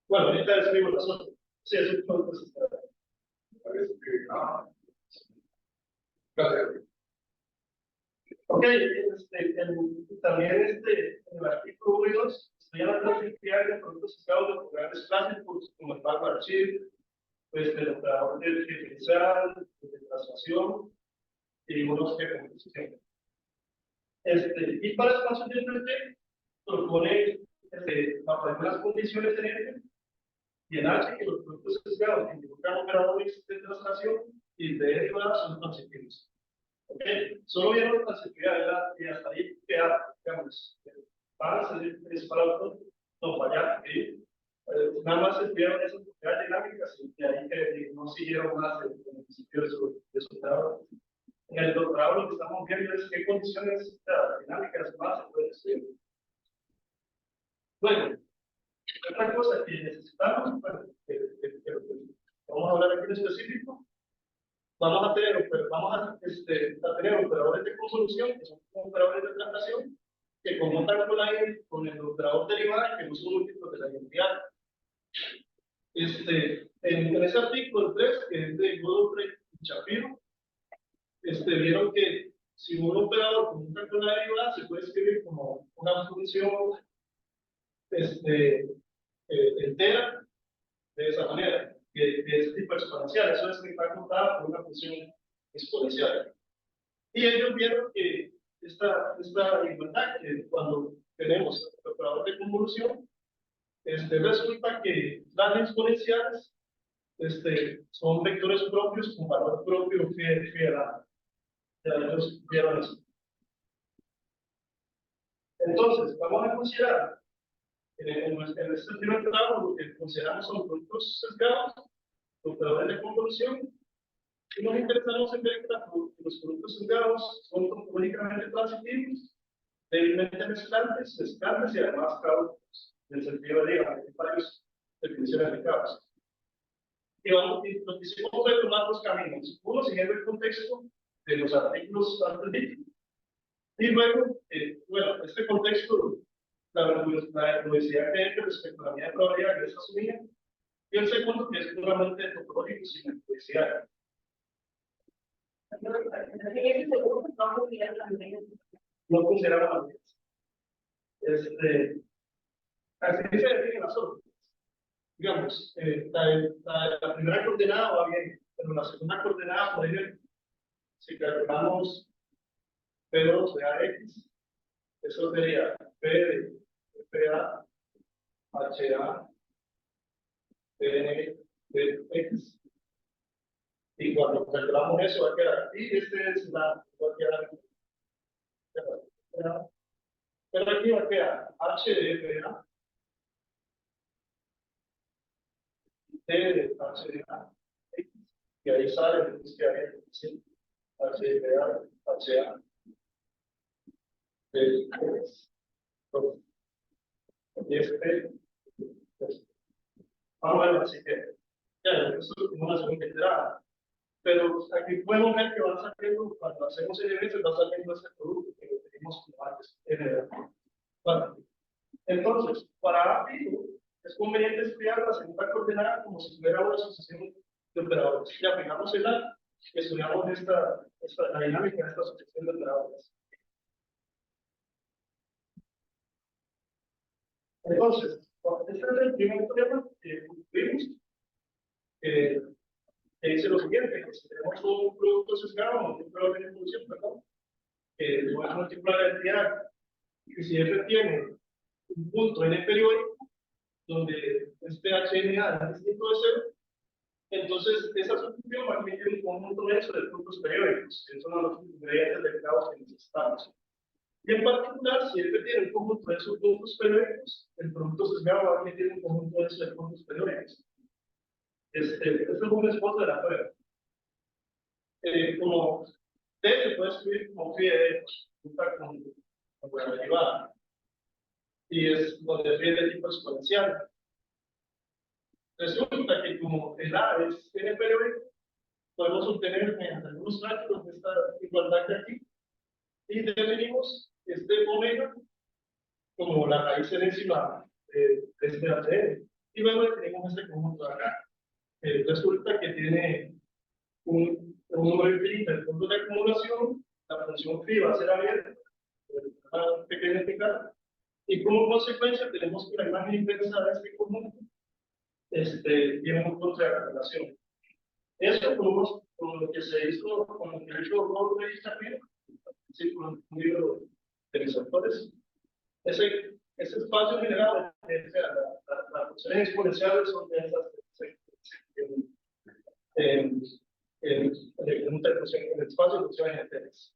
Bueno, ahorita describo las otras. Sí, es un producto sesgado. parece que gracias. Ok, también en el artículo 1 y 2 estudia la transitividad de productos sesgados de operadores clásicos como el Barbara Chip, el operador de diferencial, de traslación y unos que composición. Y para expansión de T propone bajo algunas condiciones en F y en H que los productos sesgados involucran operadores de traslación y de derivadas son transitivos. Okay. Solo vieron la transitividad y hasta ahí quedar, digamos, para salir disparado, no fallar, ¿sí? Nada más se vieron esas propiedades dinámicas y de ahí que no siguieron más el principio de su operador. En el doctorado lo que estamos viendo es qué condiciones dinámicas más se pueden estudiar. Bueno, otra cosa que necesitamos, bueno, vamos a hablar aquí en específico, vamos a tener operadores de convolución, que son operadores de traslación, que conmutan con el operador derivada, que no son múltiplos de la identidad. En ese artículo 3, que es de Godofredo y Shapiro, vieron que si un operador con una cantidad derivada se puede escribir como una función entera de esa manera, que es tipo exponencial, eso es que está contada por una función exponencial. Y ellos vieron que esta igualdad, que cuando tenemos el operador de convolución, resulta que las exponenciales son vectores propios con valor propio fiel a ellos vieron eso. Entonces, vamos a considerar en este primer trabajo lo que consideramos son productos sesgados, operadores de convolución, y nos interesamos en ver que los productos sesgados son topológicamente transitivos, débilmente mezclantes y además caóticos, en el sentido de hay varias definiciones de caos. Y lo que hicimos fue tomar dos caminos, uno siguiendo el contexto de los artículos antes dichos, y luego, bueno, este contexto, la velocidad que hay respecto a la medida de probabilidad que es asumida, y el segundo que es puramente topológico sin velocidad. No consideramos las medidas. Así se definen las órdenes. Digamos, la primera coordenada va bien, pero la segunda coordenada, por ejemplo, si calculamos P2 de AX, eso sería P de PA, HA, PN de X. Y cuando calculamos eso, va a quedar. Y es va a quedar. Pero aquí va a quedar H de PA, T de HA, X. Y ahí sale, entonces quedaría ¿sí? H de PA, HA. Vamos a ver, así que, ya, eso es como una segunda entrada. Pero aquí podemos ver que van saliendo, cuando hacemos el evento, va saliendo este producto que tenemos como antes. Bueno, entonces, para API, es conveniente estudiar la segunda coordenada como si tuviera una asociación de operadores. Y aplicamos el A, estudiamos la dinámica de esta asociación de operadores. Entonces, este es el primer problema que vimos, que dice lo siguiente, que si tenemos un producto sesgado, un producto de evolución, perdón, que es una múltipla identidad, que si F tiene un punto n periódico, donde este HNA es distinto de cero, entonces esa solución va a tener un conjunto de eso de puntos periódicos, que son los ingredientes del caos que necesitamos. Y en particular, si F tiene un conjunto de esos puntos periódicos, el producto sesgado va a tener un conjunto de esos puntos periódicos. Este es un esfuerzo de la prueba. Como T se puede escribir como phi de con la derivada. Y es donde phi de tipo exponencial. Resulta que como el A es n periódico, podemos obtener mediante algunos cálculos de esta igualdad de aquí. Y definimos este omega como la raíz enésima de este ATN. Y luego tenemos este conjunto de acá. Resulta que tiene un número infinito de puntos de acumulación, la función phi va a ser abierta, una pequeña picada, y como consecuencia tenemos que la imagen inversa de este conjunto tiene un punto de acumulación. Eso con lo que se hizo, con lo que hizo Godofredo y Shapiro, sí, con un libro de mis autores, ese espacio generado, las funciones exponenciales son de esas el espacio de funciones enteras.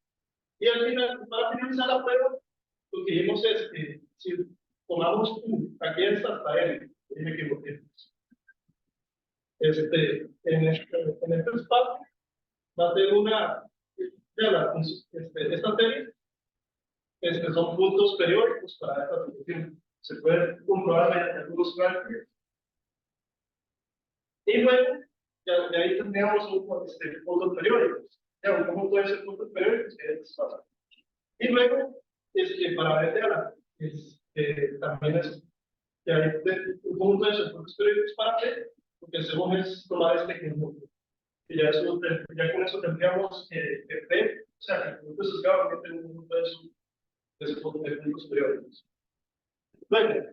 Y al final, para finalizar la prueba, lo que vimos es que si tomamos aquí hasta n, me equivoqué. En este espacio va a ser una, esta serie, son puntos periódicos para esta solución. Se puede comprobar mediante algunos cálculos. Y luego, de ahí tendríamos puntos periódicos. Ya, un conjunto de esos puntos periódicos que es espacio. Y luego, para ver también es que hay un conjunto de esos puntos periódicos para P, lo que hacemos es tomar este ejemplo. Y ya, ya con eso tendríamos que ver, o sea, que el producto sesgado que tiene un punto de sus puntos periódicos. Luego,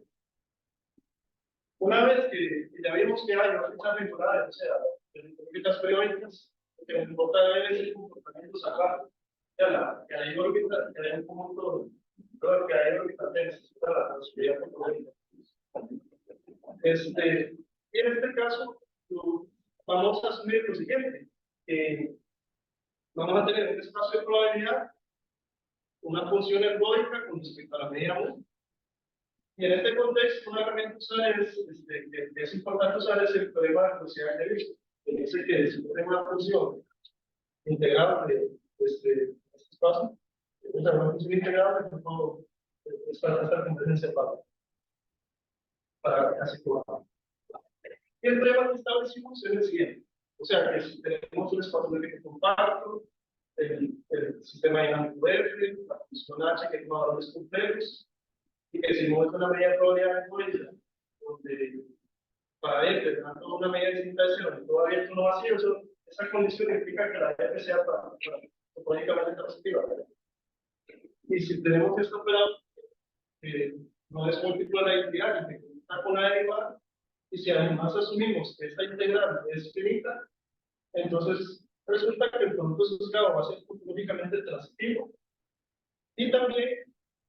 una vez que ya vimos que hay una fecha temporal, o sea, de órbitas periódicas, lo que nos importa ver es el comportamiento salvaje. Que hay órbitas, que hay un conjunto, que hay órbitas densas, para la posibilidad topológica. Y en este caso, vamos a asumir lo siguiente, que vamos a tener un espacio de probabilidad, una función ergódica con respecto a la medida 1. Y en este contexto, una herramienta que es importante usar es el teorema de velocidad de Lewis, que dice que si tenemos una función integrada de este espacio, una función integrada de todo esta competencia para casi todo. Y el teorema que establecimos es el siguiente. O sea, que si tenemos un espacio de compacto, el sistema dinámico F, la función H que toma valores complejos, y que si muestra una medida de probabilidad de influencia, donde para F dando una medida distinta de cero, todo abierto no vacío, esa condición implica que la F sea topológicamente positiva. Y si tenemos este operador, no es múltiplo de la identidad, que está con una derivada, y si además asumimos que esta integral es finita, entonces resulta que el producto sesgado va a ser topológicamente transitivo. Y también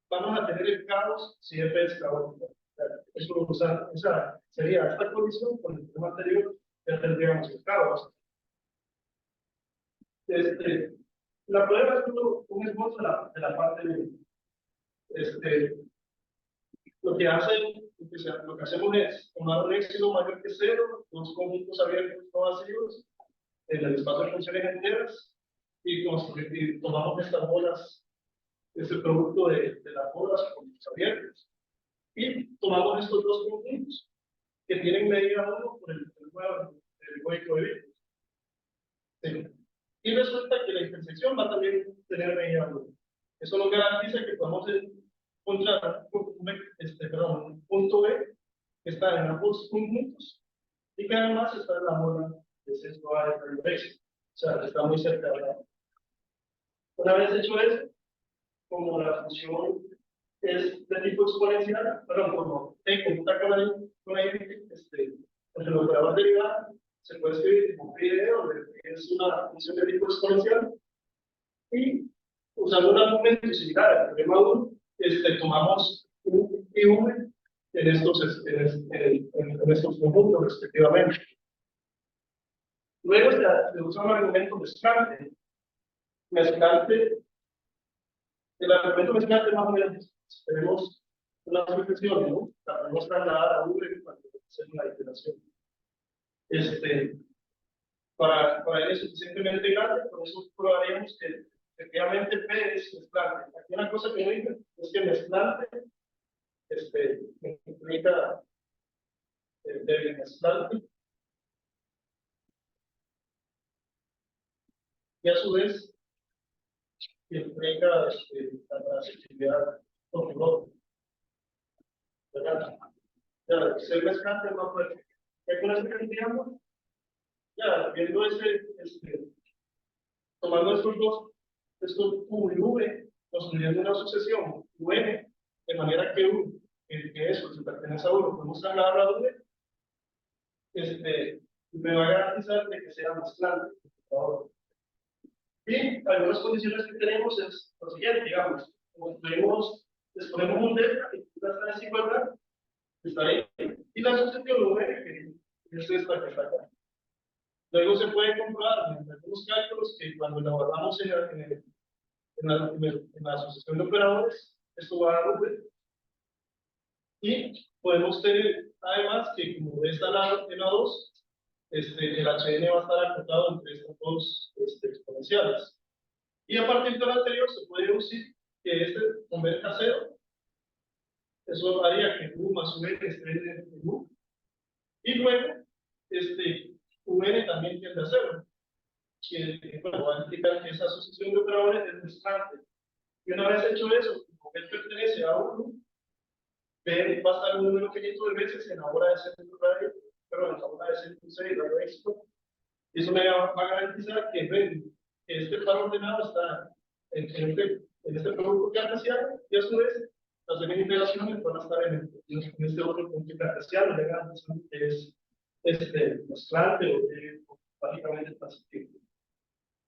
vamos a tener el caos si F es caótica. Esa sería esta condición con el tema anterior, ya tendríamos el caos. La prueba es un esbozo de la parte de lo que hacemos es tomar un éxito mayor que 0, dos conjuntos abiertos no vacíos en el espacio de funciones enteras y tomamos estas bolas, este producto de las bolas con conjuntos abiertos. Y tomamos estos dos conjuntos que tienen medida 1 por el hueco de Vickers. Sí. Y resulta que la intersección va a también tener medida 1. Eso nos garantiza que podemos encontrar un punto B que está en ambos conjuntos y que además está en la bola de sesgo A de Bernoulli. O sea, está muy cerca de la. Una vez hecho eso, como la función es de tipo exponencial, perdón, como T computa con la el operador derivado, se puede escribir como phi de orden, que es una función de tipo exponencial, y usando un argumento similar al teorema 1, tomamos un y v en estos conjuntos respectivamente. Luego se usa un argumento mezclante. El argumento mezclante más o menos tenemos una sucesión, ¿no? La podemos trasladar a v para hacer una iteración. Para él es suficientemente grande, por eso probaríamos que efectivamente P es mezclante. Aquí una cosa que no dice es que mezclante implica el mezclante, y a su vez implica la transitividad topológica. ¿Verdad? Ya, ser mezclante es más fuerte. ¿Qué con eso que entendíamos? Ya, viendo tomando estos U y V, construyendo una sucesión UN, de manera que U, que eso, si pertenece a uno, podemos trasladar a V, me va a garantizar de que sea mezclante. Y algunas condiciones que tenemos es lo siguiente, digamos, les ponemos un delta que está en desigualdad, está ahí, y la sucesión V, que es esta que está acá. Luego se puede comprobar en algunos cálculos que cuando elaboramos en la sucesión de operadores, esto va a dar V. Y podemos tener, además, que como está en A2, el HN va a estar acotado entre estos dos exponenciales. Y a partir de lo anterior se puede deducir que converge a 0. Eso haría que U más UN esté en U. Y luego, UN también tiende a 0. Que va a implicar que esa sucesión de operadores es mezclante. Y una vez hecho eso, como él pertenece a 1, B va a estar un número finito de veces en la hora de centro radio, pero en la hora de ese cruce y darle éxito. Y eso me va a garantizar que, que este par ordenado está en este producto cartesiano y a su vez las demás integraciones van a estar en este otro punto cartesiano, ya garantizando que es constante o básicamente transitivo.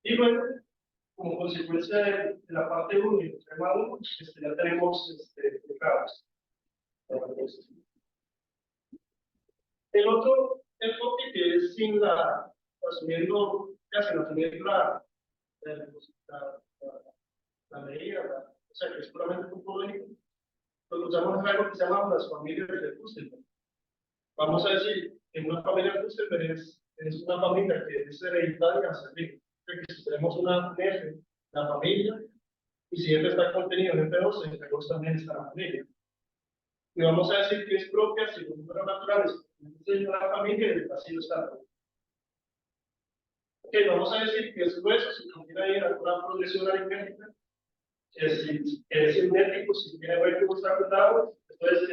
Y bueno, como consecuencia de la parte 1 y el tema 1, ya tenemos caos. El otro enfoque que es asumiendo la medida, o sea, que es puramente topológico, pues usamos algo que se llama las familias de Kustenberg. Vamos a decir que una familia de Kustenberg es una familia que es hereditaria hacia arriba. Que si tenemos una F, la familia, y si F está contenido en F2, en F2 también está la familia. Y vamos a decir que es propia si los números naturales de la familia y el vacío está. Ok, vamos a decir que es grueso si contiene ahí alguna progresión aritmética, que es simétrico si tiene vértices apretados, entonces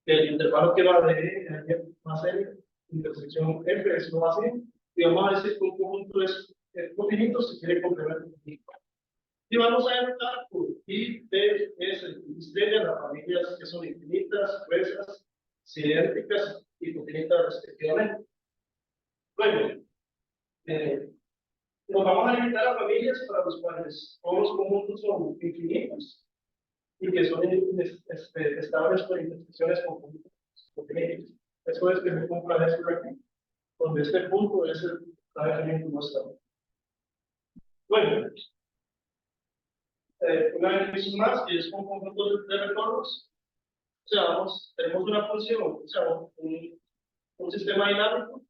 el intervalo que va de F más N, intersección F es lo vacío, y vamos a decir que un conjunto es finito si quiere complementar finito. Y vamos a denotar por I, T, S, estrella, las familias que son infinitas, gruesas, cilíndricas y infinitas respectivamente. Bueno, nos vamos a limitar a familias para los cuales todos los conjuntos son infinitos y que son estables por intersecciones con conjuntos infinitos. Eso es que se cumpla esto aquí, donde este punto es la definición no estable. Bueno, una definición más que es un conjunto de retornos. O sea, tenemos una función, o sea, un sistema dinámico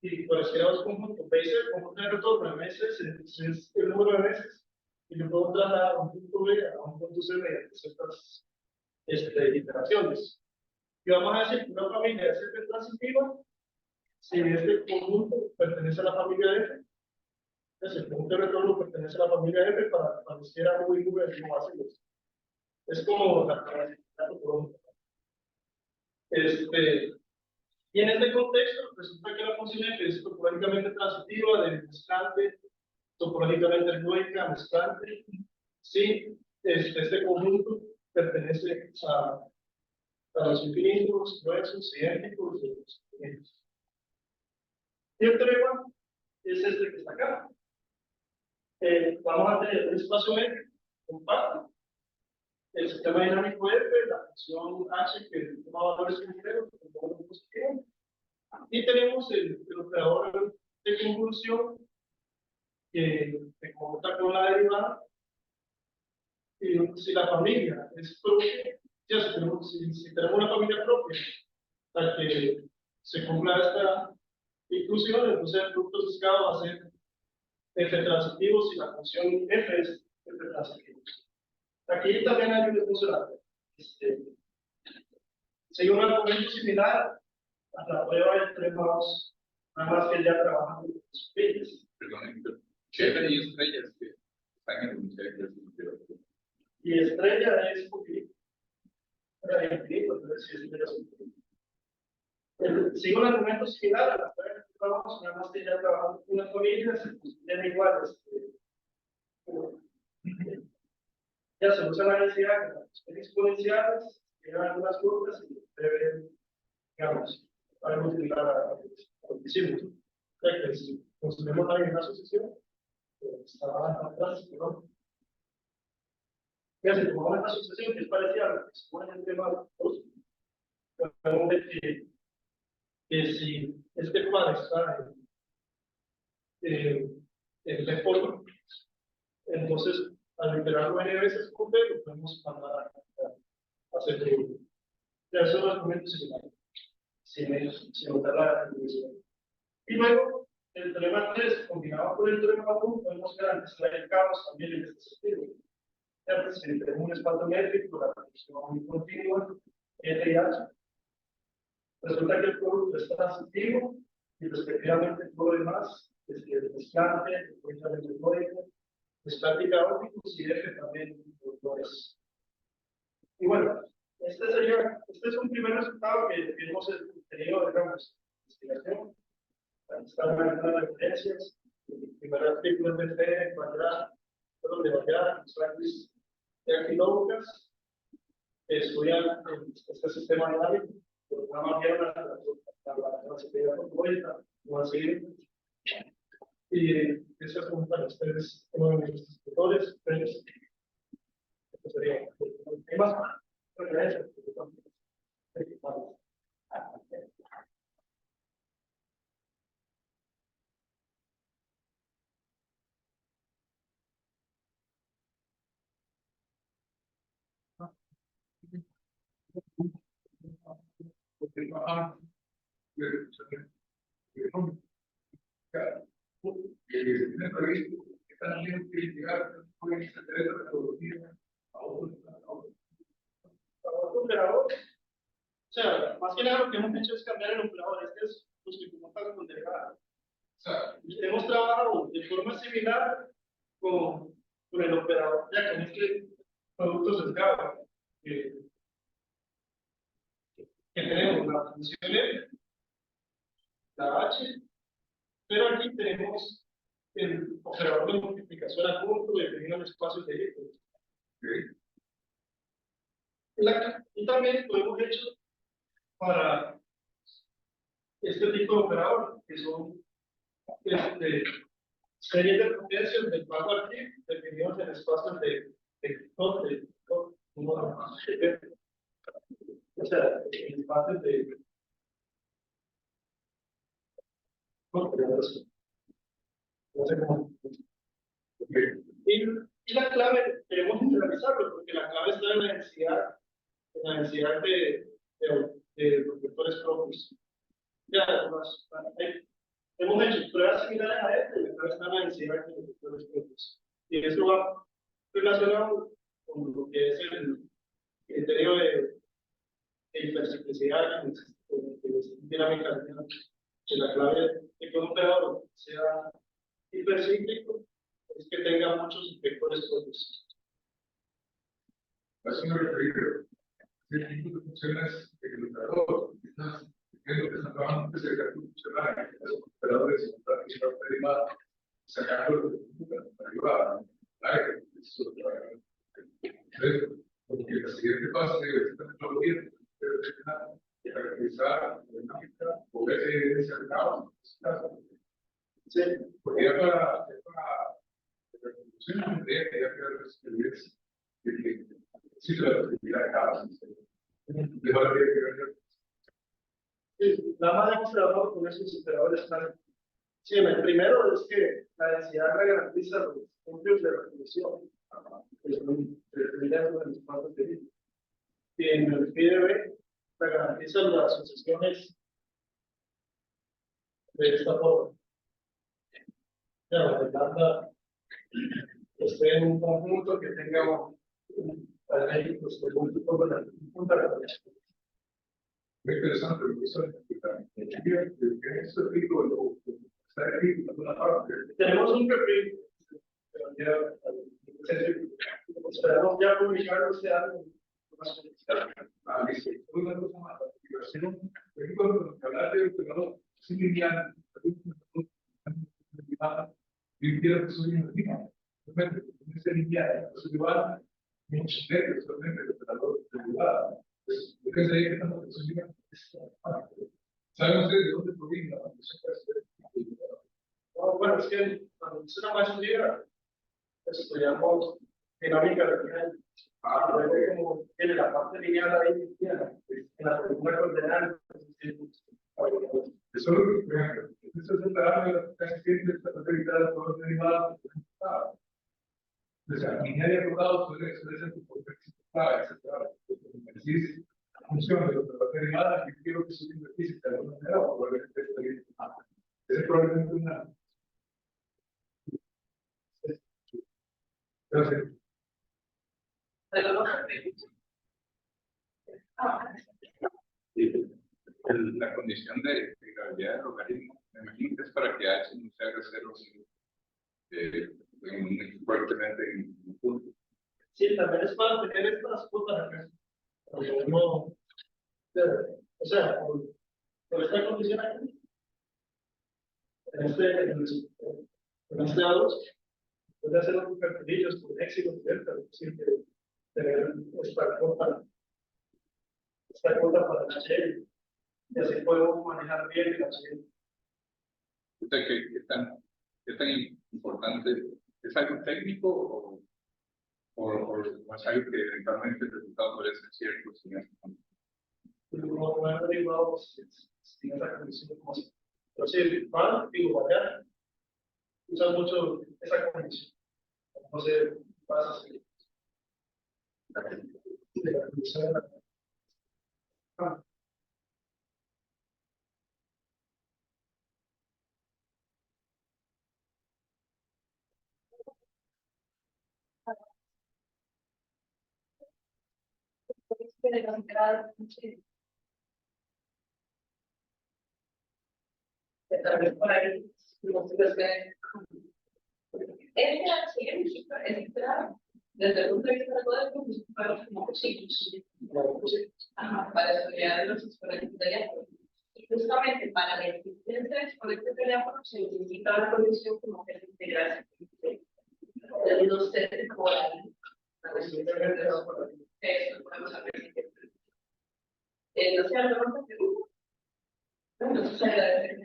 y cualesquiera dos conjuntos. B es el conjunto de retorno, M es el número de veces y yo puedo trasladar un punto B a un punto C mediante ciertas iteraciones. Y vamos a decir que una familia es F transitiva si este conjunto pertenece a la familia F. Entonces, el conjunto de retorno pertenece a la familia F para cualesquiera U y V de vacíos. Es como la topológica. Y en este contexto, resulta que la función F es topológicamente transitiva, de mezclante, topológicamente ergódica, mezclante. Sí, este conjunto pertenece a los infinitos, gruesos, idénticos y los infinitos. Y el teorema es este que está acá. Vamos a tener un espacio métrico compacto. El sistema dinámico F, la función H que toma valores enteros, y tenemos el operador de convolución que computa con la derivada. Y si la familia es propia, si tenemos una familia propia para que se cumpla esta inclusión, entonces el producto asociado va a ser F transitivo si la función F es F transitivo. Aquí también hay un funcional. Sigue un argumento similar a la prueba de extremos, nada más que ya trabajando con los estrellas. Perdón, chévere y estrellas que están en un Y estrella es infinito. Era infinito, entonces sí, estrella es infinito. Sigue un argumento similar a la prueba de extremos, nada más que ya trabajando con las familias, tiene igual. Ya se usa la densidad de las exponenciales, llegan algunas curvas y debe, digamos, algo similar a lo que hicimos. O sea que si construimos la misma sucesión, está atrás, ¿no? Ya si tomamos esta sucesión que es parecida a la que se pone en el tema 2, podemos ver que si este cuadro está en B por, entonces al iterarlo n veces por B, lo podemos mandar a hacer de ya son los argumentos similares, sin notar la división. Y luego, el teorema 3, combinado con el teorema 1, podemos garantizar el caos también en este sentido. Si tenemos un espacio métrico, la función muy continua, F y H, resulta que el producto es transitivo y respectivamente todo lo demás es mezclante, frecuencialmente ergódico, estática ópticos y F también lo es. Y bueno, este es un primer resultado que hemos tenido digamos, investigación, están manejando referencias, el primer artículo de fe, cuadrado, donde vaya, practice de arqueológicas, estudian este sistema dinámico, pero no vieron la seguridad corporativa, no va a seguir. Y esas son para ustedes, uno de mis tutores, ustedes. Esto sería. ¿Hay más referencias? Tiene previsto que están haciendo que llegar pueden acceder a la tecnología a otros. Operador. O sea, más que nada lo que hemos hecho es cambiar el operador. Este es los que comentan con delegado. Hemos trabajado de forma similar con el operador, ya con este producto sesgado que tenemos la función F, la H, pero aquí tenemos el operador de multiplicación a punto definido en espacios de hito. Y también lo hemos hecho para este tipo de operador, que son series de potencias del pago archivo definidos en espacios o sea, en espacios de no sé cómo. Y la clave, queremos generalizarlo, porque la clave está en la densidad de los vectores propios. Ya, además, hemos hecho pruebas similares a este, y la clave está en la densidad de los vectores propios. Y eso va relacionado con lo que es el criterio de hipersimplicidad de dinámica, que la clave de que un operador sea hipercíclico es que tenga muchos vectores propios. Así me refiero. El tipo de funciones de que el operador está viendo que están trabajando desde el cálculo funcional, que los operadores están haciendo derivada, sacando la derivada, porque la siguiente fase de esta metodología debe ser caracterizar la dinámica o ver evidencia de caos. Sí. Porque ya para la conclusión tendría que haber evidencia de que existe la posibilidad de caos. Sí, nada más hemos trabajado con esos operadores. Sí, el primero es que la densidad garantiza los puntos de resolución, que son determinados en los espacios de vida. Y en el PDB la garantiza las asociaciones de esta forma. La demanda esté en un conjunto que tenga ahí pues de punta de relación. Muy interesante lo que está explicando. En este artículo está aquí una parte. Tenemos un perfil, pero ya esperamos ya publicarlo este año. Dice, una cosa más, cuando hablar de operador, sí lineal, yo quiero que soy un lineal. En ese lineal, soy igual, muchos medios, solamente el operador de lugar. Lo que se dice que estamos en ¿saben ustedes de dónde proviene la Bueno, es que cuando es una maestría, estudiamos dinámica lineal. Como tiene la parte lineal ahí, en la segunda coordenada. eso es lo que creo. Eso es un parámetro que está acreditado por los derivados. O sea, lineal y acordado suele ser tu complejidad, etc. Decís, función de los derivadas, yo quiero que se invertice de alguna manera o volver a estar bien. Es probablemente una. Gracias. La condición de gravedad del logaritmo, me imagino que es para que H no se haga cero fuertemente en un punto. Sí, también es para tener estas cosas acá. O sea, Pero esta condición aquí, en este lado, puede hacer un cartelillos con éxito, ¿cierto? Es decir, que tener esta cuota para la serie. Y así podemos manejar bien la serie. O sea, ¿qué tan importante? ¿Es algo técnico o es algo que eventualmente el resultado puede ser cierto? Sin eso? Como no he averiguado, pues, sin esa condición, como si. Pero sí, van, digo, allá, usan mucho esa condición. No sé, pasa así. De la condición de la. También por ahí, no sé qué ver. Este accidente es claro. Desde el punto de vista de poder, para como posibles. Para estudiar los exponentes de teléfono. Y justamente para la existencia de exponentes de teléfono se necesita una condición como que es integrarse. No sé cómo eso, podemos saber. No sé, alguna pregunta. Bueno, se agradece.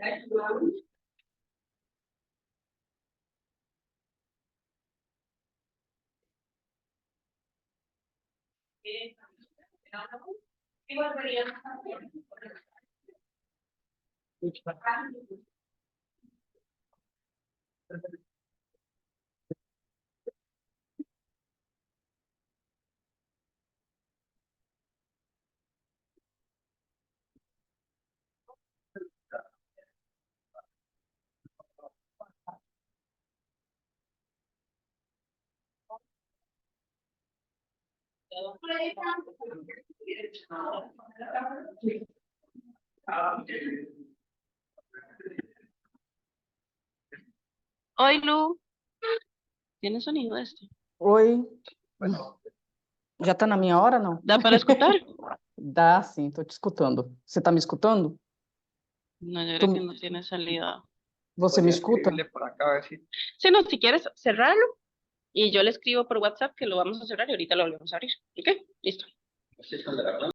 Igual veríamos también. Oi, Lu. ¿Tiene sonido esto? Oi, já está na minha hora, não? ¿Da para escuchar? Dá, sim, estou te escutando. Você está me escutando? No, yo Tú- creo que no tiene salida. Você me escuta? Por acá, a ver si Sí, no, si quieres cerrarlo y yo le escribo por WhatsApp que lo vamos a cerrar y ahorita lo volvemos a abrir. ¿Ok? Listo.